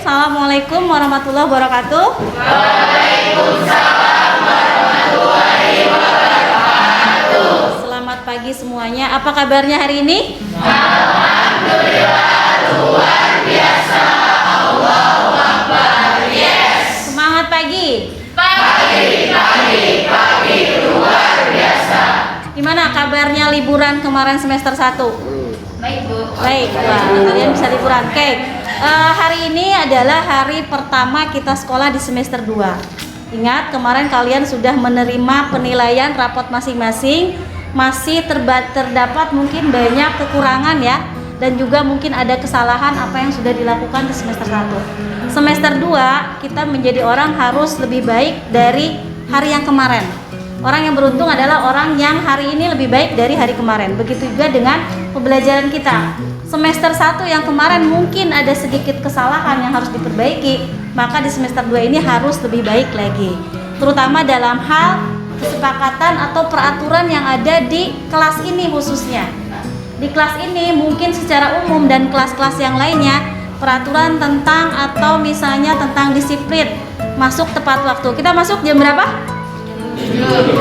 Assalamualaikum warahmatullahi wabarakatuh. Waalaikumsalam warahmatullahi wabarakatuh. Selamat pagi semuanya. Apa kabarnya hari ini? Alhamdulillah luar biasa. Allahu Akbar. Yes. Semangat pagi. Pagi luar biasa. Gimana kabarnya liburan kemarin semester 1? Baik, Bu. Baik, wah, kalian bisa liburan. Oke. Hari ini adalah hari pertama kita sekolah di semester 2. Ingat, kemarin kalian sudah menerima penilaian rapot masing-masing. Masih terdapat mungkin banyak kekurangan ya, dan juga mungkin ada kesalahan apa yang sudah dilakukan di semester 1. Semester 2 kita menjadi orang harus lebih baik dari hari yang kemarin. Orang yang beruntung adalah orang yang hari ini lebih baik dari hari kemarin. Begitu juga dengan pembelajaran kita. Semester 1 yang kemarin mungkin ada sedikit kesalahan yang harus diperbaiki, maka di semester 2 ini harus lebih baik lagi. Terutama dalam hal kesepakatan atau peraturan yang ada di kelas ini khususnya. Di kelas ini mungkin secara umum dan kelas-kelas yang lainnya, peraturan tentang atau misalnya tentang disiplin masuk tepat waktu. Kita masuk jam berapa?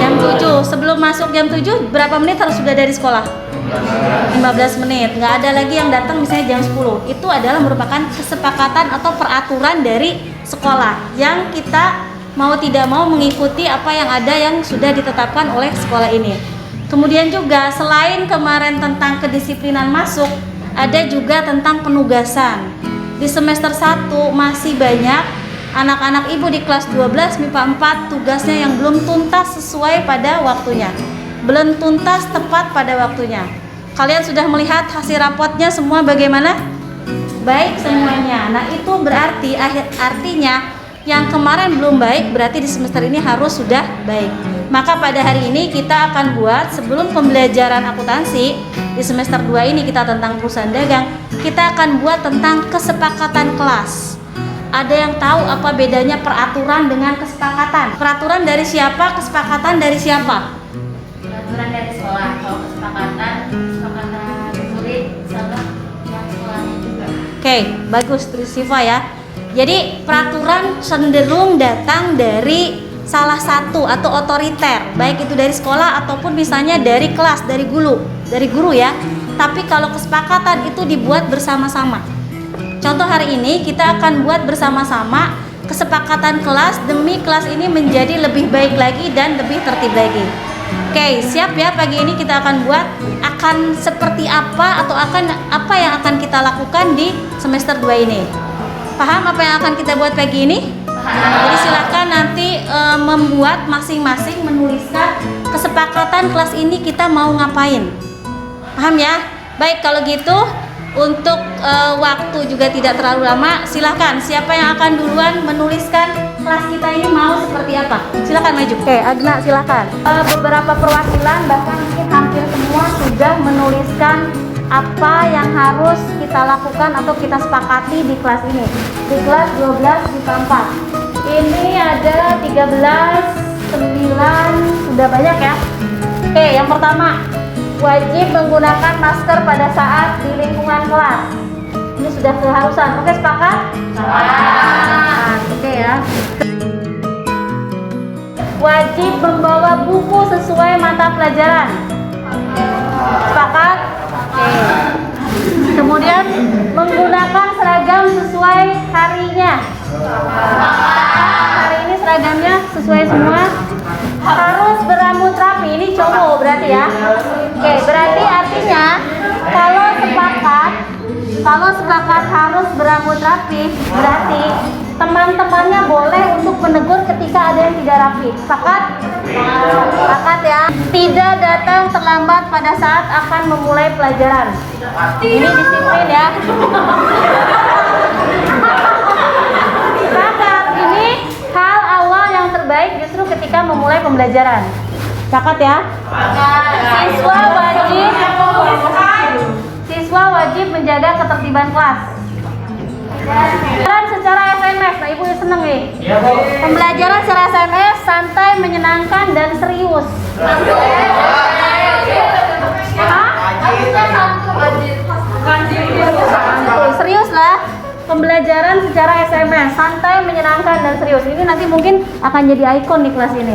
Jam 7. Sebelum masuk jam 7 berapa menit harus sudah dari sekolah? 15 menit. Nggak ada lagi yang datang misalnya jam 10. Itu adalah merupakan kesepakatan atau peraturan dari sekolah yang kita mau tidak mau mengikuti apa yang ada yang sudah ditetapkan oleh sekolah ini. Kemudian juga selain kemarin tentang kedisiplinan masuk, ada juga tentang penugasan. Di semester 1 masih banyak anak-anak ibu di kelas 12 MIPA 4 tugasnya yang belum tuntas sesuai pada waktunya. Belum tuntas tepat pada waktunya. Kalian sudah melihat hasil rapotnya semua bagaimana? Baik semuanya. Nah, itu berarti artinya yang kemarin belum baik berarti di semester ini harus sudah baik. Maka pada hari ini kita akan buat sebelum pembelajaran akuntansi di semester 2 ini kita tentang perusahaan dagang, kita akan buat tentang kesepakatan kelas. Ada yang tahu apa bedanya peraturan dengan kesepakatan? Peraturan dari siapa? Kesepakatan dari siapa? Peraturan dari sekolah. Kalau kesepakatan murid sama yang sekolahnya juga. Oke, bagus Siva ya. Jadi peraturan cenderung datang dari salah satu atau otoriter, baik itu dari sekolah ataupun misalnya dari kelas, dari guru ya. Tapi kalau kesepakatan itu dibuat bersama-sama. Contoh hari ini kita akan buat bersama-sama kesepakatan kelas demi kelas ini menjadi lebih baik lagi dan lebih tertib lagi. Oke, siap ya, pagi ini kita akan buat akan seperti apa atau apa yang akan kita lakukan di semester 2 ini. Paham apa yang akan kita buat pagi ini? Jadi silakan nanti membuat masing-masing menuliskan kesepakatan kelas ini kita mau ngapain. Paham ya? Baik, kalau gitu untuk waktu juga tidak terlalu lama, silakan siapa yang akan duluan menuliskan kelas kita ini mau seperti apa? Silakan maju. Oke, Agna silakan. Beberapa perwakilan bahkan mungkin hampir semua sudah menuliskan apa yang harus kita lakukan atau kita sepakati di kelas ini. Di kelas 12 MIPA 4. Ini ada 13, 9, sudah banyak ya. Oke, yang pertama, wajib menggunakan masker pada saat di lingkungan kelas. Ini sudah keharusan. Oke, sepakat? Sepakat. Oke ya. Wajib membawa buku sesuai mata pelajaran. Sepakat? Oke. Kemudian menggunakan seragam sesuai harinya. Hari ini seragamnya sesuai semua. Harus berambut rapi. Ini cowok berarti ya. Oke, berarti artinya kalau sepakat harus berambut rapi, berarti teman-temannya boleh untuk menegur ketika ada yang tidak rapi. Sepakat? Sepakat ya. Tidak datang terlambat pada saat akan memulai pelajaran. Ini disiplin ya. Sepakat. Ini hal awal yang terbaik justru ketika memulai pembelajaran. Sepakat ya? Siswa wajib menjaga ketertiban kelas. Pembelajaran secara SMS, nah ibu seneng nih. Pembelajaran secara SMS santai, menyenangkan dan serius. Serius lah. pembelajaran secara SMS, santai, menyenangkan, dan serius. Ini nanti mungkin akan jadi ikon di kelas ini.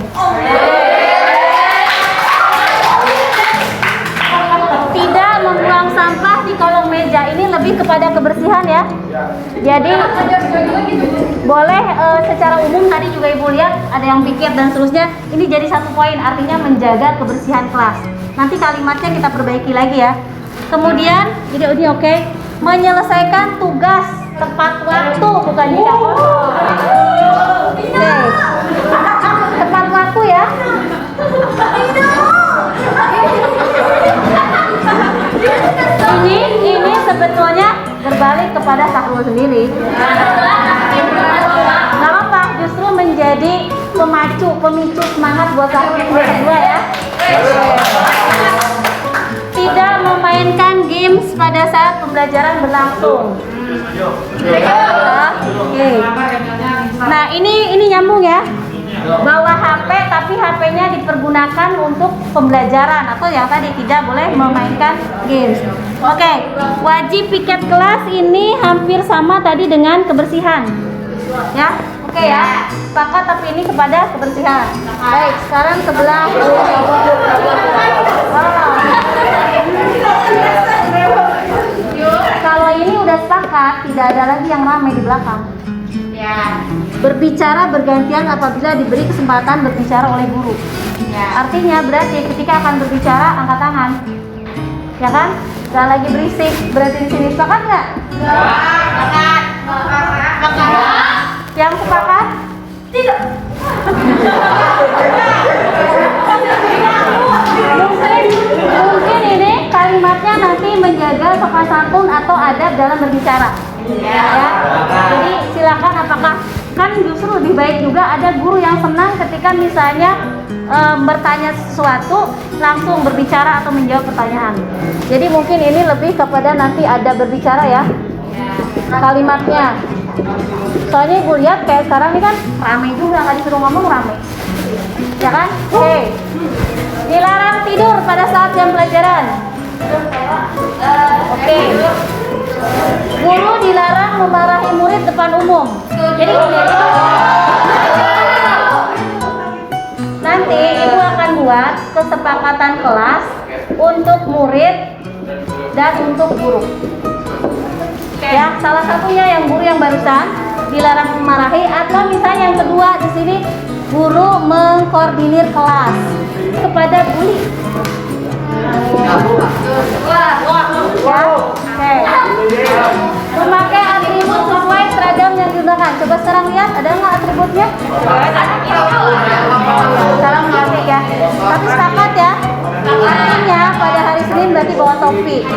Tidak membuang sampah di kolong meja. Ini lebih kepada kebersihan ya. Jadi boleh secara umum, tadi juga Ibu lihat ada yang pikir dan seterusnya. Ini jadi satu poin, artinya menjaga kebersihan kelas. Nanti kalimatnya kita perbaiki lagi ya. Kemudian ini oke. Menyelesaikan tugas tepat waktu, bukan jika kosong. Oke. Tepat waktu ya. Ini sebetulnya berbalik kepada Sahrul sendiri. Gak apa, justru menjadi pemicu semangat buat Sahrul kedua ya. Tidak memainkan games pada saat pembelajaran berlangsung. Oke. Nah ini nyambung ya. Bawa HP tapi HP-nya dipergunakan untuk pembelajaran, atau yang tadi tidak boleh memainkan games. Oke. Wajib piket kelas ini hampir sama tadi dengan kebersihan. Ya. Oke ya. Sepakat, tapi ini kepada kebersihan. Baik, sekarang sebelah kalau ini udah sepakat, tidak ada lagi yang ramai di belakang. Ya. Berbicara bergantian apabila diberi kesempatan berbicara oleh guru. Ya. Artinya berarti ketika akan berbicara angkat tangan, ya kan? Gak lagi berisik. Berarti di sini sepakat nggak? Sepakat. Yang sepakat? Tidak. Mungkin ini kalimatnya nanti menjaga sopan santun atau adab dalam berbicara. Ya. Jadi silakan, apakah kan justru lebih baik juga ada guru yang senang ketika misalnya bertanya sesuatu langsung berbicara atau menjawab pertanyaan. Jadi mungkin ini lebih kepada nanti ada berbicara ya kalimatnya. Soalnya Ibu lihat kayak sekarang ini kan ramai juga, nggak disuruh ngomong ramai, ya kan? Oke. Dilarang tidur pada saat jam pelajaran. Oke. Guru dilarang memarahi murid depan umum. Jadi nanti Ibu akan buat kesepakatan kelas untuk murid dan untuk guru. Ya, salah satunya yang guru yang barusan dilarang memarahi, atau misalnya yang kedua di sini guru mengkoordinir kelas kepada bully. Ya, oke. Memakai atribut sesuai seragam yang digunakan. Coba sekarang lihat, ada nggak atributnya? Salam klasik ya. Tapi sepakat ya. Artinya pada hari Senin berarti bawa topi.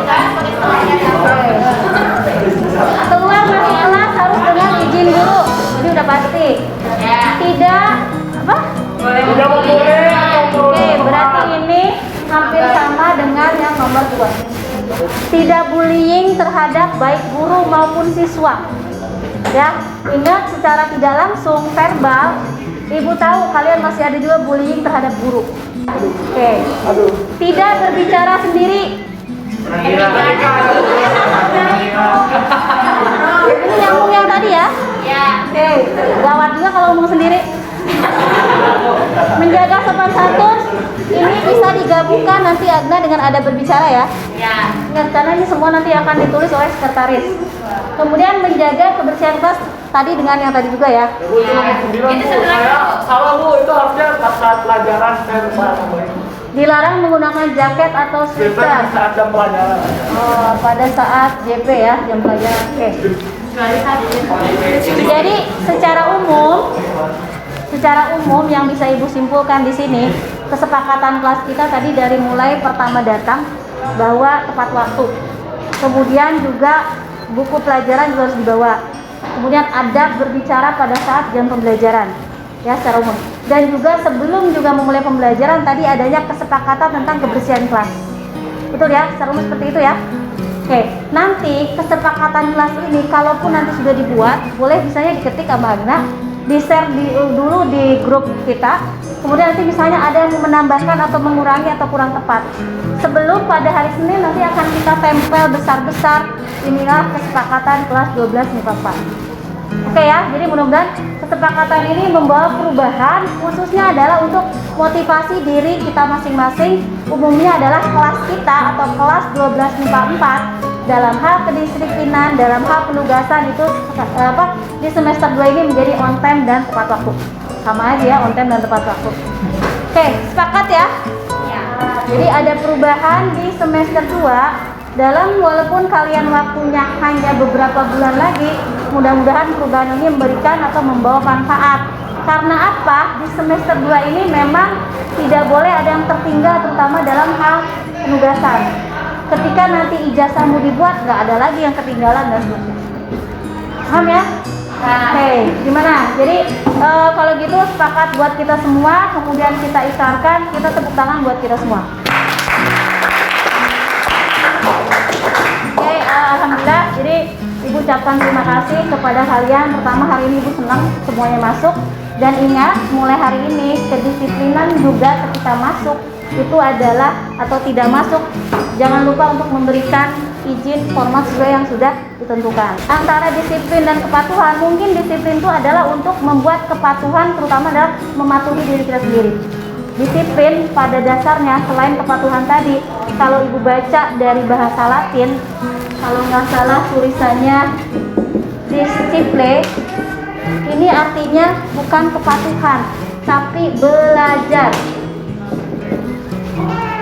Keluar masuk kelas harus dengan izin guru. Ini udah pasti. Tidak apa? Oke, berarti ini hampir sama dengan yang nomor 2. Tidak bullying terhadap baik guru maupun siswa. Ya, ingat secara tidak langsung verbal, Ibu tahu kalian masih ada juga bullying terhadap guru. Oke. Tidak berbicara sendiri. Ini nyambung yang tadi ya? Ya. Oke. Gawat juga kalau ngomong sendiri. Menjaga sopan santun ini bisa digabungkan nanti Agna dengan ada berbicara ya. Ya. Ingat, karena ini semua nanti akan ditulis oleh sekretaris. Kemudian menjaga kebersihan kelas tadi dengan yang tadi juga ya. Ini sebelah. Salah Bu, itu harusnya pas saat pelajaran saya lupa namanya. Dilarang menggunakan jaket atau Kita sweater. saat jam pelajaran. Oh, pada saat JP ya, jam pelajaran. Oke. Jadi secara umum yang bisa Ibu simpulkan di sini, kesepakatan kelas kita tadi dari mulai pertama datang bahwa tepat waktu. Kemudian juga buku pelajaran juga harus dibawa. Kemudian adab berbicara pada saat jam pembelajaran. Ya, secara umum. Dan juga sebelum juga memulai pembelajaran tadi adanya kesepakatan tentang kebersihan kelas. Betul ya, secara umum seperti itu ya. Oke, nanti kesepakatan kelas ini kalaupun nanti sudah dibuat, boleh misalnya diketik sama Agna, di-share dulu di grup kita. Kemudian nanti misalnya ada yang menambahkan atau mengurangi atau kurang tepat. Sebelum pada hari Senin nanti akan kita tempel besar-besar, inilah kesepakatan kelas 12 MIPA 4. Oke ya, jadi mudah-mudahan kesepakatan ini membawa perubahan, khususnya adalah untuk motivasi diri kita masing-masing. Umumnya adalah kelas kita atau kelas 12 MIPA 4 dalam hal kedisiplinan, dalam hal penugasan itu di semester 2 ini menjadi on time dan tepat waktu. Sama aja ya, on time dan tepat waktu. Oke, sepakat ya? Jadi ada perubahan di semester 2 dalam walaupun kalian waktunya hanya beberapa bulan lagi, mudah-mudahan perubahan ini memberikan atau membawa manfaat. Karena apa? Di semester 2 ini memang tidak boleh ada yang tertinggal, terutama dalam hal penugasan. Ketika nanti ijazahmu dibuat, nggak ada lagi yang ketinggalan dan seterusnya. Paham ya? Oke, gimana? Jadi kalau gitu sepakat buat kita semua, kemudian kita ikrarkan, kita tepuk tangan buat kita semua. Oke, alhamdulillah. Jadi Ibu ucapkan terima kasih kepada kalian. Pertama, hari ini Ibu senang semuanya masuk. Dan ingat, mulai hari ini kedisiplinan juga ketika masuk itu adalah atau tidak masuk, jangan lupa untuk memberikan izin format sesuai yang sudah ditentukan. Antara disiplin dan kepatuhan, mungkin disiplin itu adalah untuk membuat kepatuhan, terutama adalah mematuhi diri kita sendiri. Disiplin pada dasarnya selain kepatuhan tadi, kalau Ibu baca dari bahasa Latin, kalau nggak salah tulisannya disciple, ini artinya bukan kepatuhan, tapi belajar.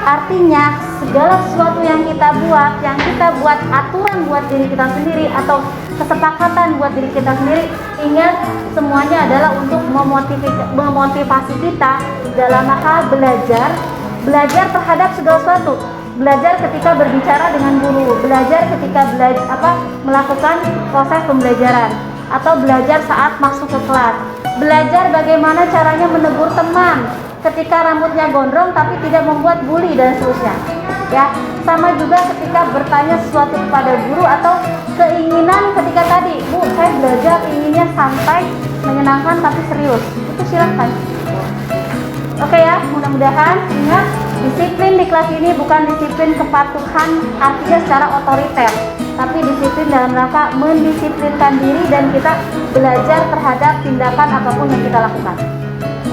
Artinya segala sesuatu yang kita buat aturan buat diri kita sendiri atau kesepakatan buat diri kita sendiri, ingat semuanya adalah untuk memotivasi kita dalam hal belajar terhadap segala sesuatu. Belajar ketika berbicara dengan guru, belajar ketika melakukan proses pembelajaran, atau belajar saat masuk ke kelas, belajar bagaimana caranya menegur teman ketika rambutnya gondrong tapi tidak membuat bully dan seterusnya. Ya, sama juga ketika bertanya sesuatu kepada guru atau keinginan ketika tadi, Bu, saya belajar inginnya santai, menyenangkan tapi serius. Itu silahkan. Oke ya, mudah-mudahan ingat disiplin di kelas ini bukan disiplin kepatuhan artinya secara otoriter, tapi disiplin dalam rangka mendisiplinkan diri dan kita belajar terhadap tindakan apapun yang kita lakukan.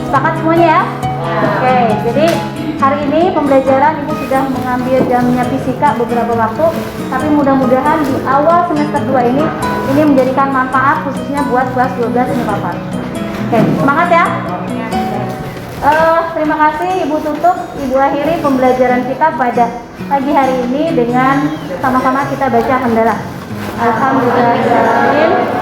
Sepakat semuanya ya? Oke, jadi hari ini pembelajaran Ibu sudah mengambil jamnya fisika beberapa waktu, tapi mudah-mudahan di awal semester 2 ini menjadikan manfaat khususnya buat kelas 12 MIPA 4. Oke, semangat ya? Terima kasih Ibu tutup, Ibu akhiri pembelajaran kita pada pagi hari ini dengan sama-sama kita baca hamdalah. Alhamdulillah.